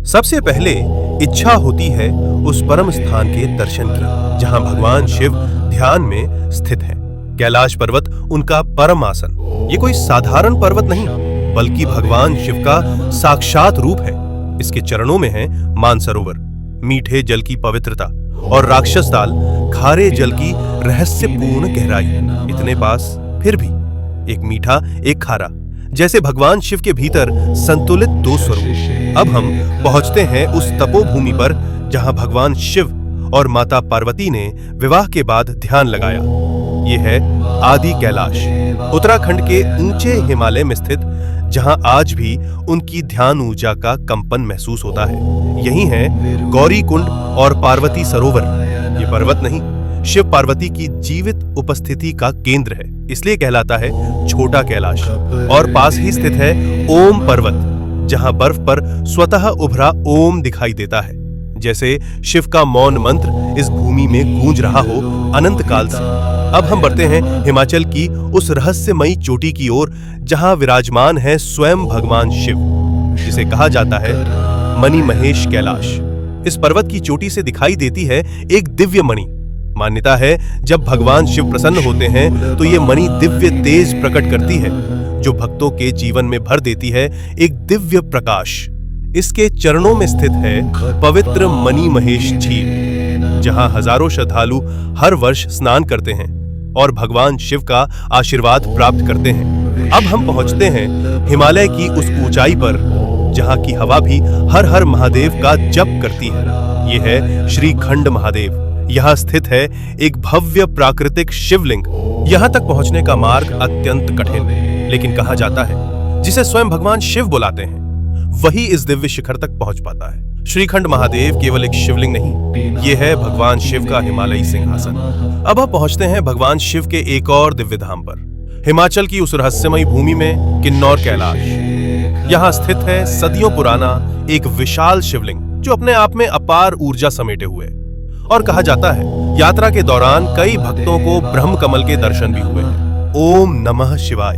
सबसे पहले इच्छा होती है उस परम स्थान के दर्शन की जहां भगवान शिव ध्यान में स्थित हैं। कैलाश पर्वत उनका परम आसन। ये कोई साधारण पर्वत नहीं बल्कि भगवान शिव का साक्षात रूप है। इसके चरणों में है मानसरोवर, मीठे जल की पवित्रता, और राक्षस ताल, खारे जल की रहस्यपूर्ण गहराई। इतने पास फिर भी एक मीठा एक खारा, जैसे भगवान शिव के भीतर संतुलित दो स्वरूप। अब हम पहुंचते हैं उस तपोभूमि पर जहां भगवान शिव और माता पार्वती ने विवाह के बाद ध्यान लगाया। ये है आदि कैलाश, उत्तराखंड के ऊंचे हिमालय में स्थित, जहां आज भी उनकी ध्यान ऊर्जा का कंपन महसूस होता है। यही है गौरी कुंड और पार्वती सरोवर। ये पर्वत नहीं, शिव पार्वती की जीवित उपस्थिति का केंद्र है, इसलिए कहलाता है छोटा कैलाश। और पास ही स्थित है ओम पर्वत, जहां बर्फ पर स्वतः उभरा ओम दिखाई देता है, जैसे शिव का मौन मंत्र इस भूमि में गूंज रहा हो अनंत काल से। अब हम बढ़ते हैं हिमाचल की उस रहस्यमयी चोटी की ओर जहां विराजमान है स्वयं भगवान शिव, जिसे कहा जाता है मणि महेश कैलाश। इस पर्वत की चोटी से दिखाई देती है एक दिव्य मणि। मान्यता है जब भगवान शिव प्रसन्न होते हैं तो ये मणि दिव्य तेज प्रकट करती है, जो भक्तों के जीवन में भर देती है एक दिव्य प्रकाश। इसके चरणों में स्थित है पवित्र मणि महेश झील, जहां हजारों श्रद्धालु हर वर्ष स्नान करते हैं और भगवान शिव का आशीर्वाद प्राप्त करते हैं। अब हम पहुंचते हैं हिमालय की उस ऊंचाई पर जहां की हवा भी हर हर महादेव का जप करती है। यह है श्रीखंड महादेव। यहाँ स्थित है एक भव्य प्राकृतिक शिवलिंग। यहाँ तक पहुंचने का मार्ग अत्यंत कठिन है, लेकिन कहा जाता है जिसे स्वयं भगवान शिव बुलाते हैं वही इस दिव्य शिखर तक पहुंच पाता है। श्रीखंड महादेव केवल एक शिवलिंग नहीं, ये है भगवान शिव का हिमालयी सिंहासन। अब हम पहुंचते हैं भगवान शिव के एक और दिव्य धाम पर, हिमाचल की उस रहस्यमयी भूमि में किन्नौर कैलाश। यहाँ स्थित है सदियों पुराना एक विशाल शिवलिंग, जो अपने आप में अपार ऊर्जा समेटे हुए। और कहा जाता है यात्रा के दौरान कई भक्तों को ब्रह्म कमल के दर्शन भी हुए। ओम नमः शिवाय।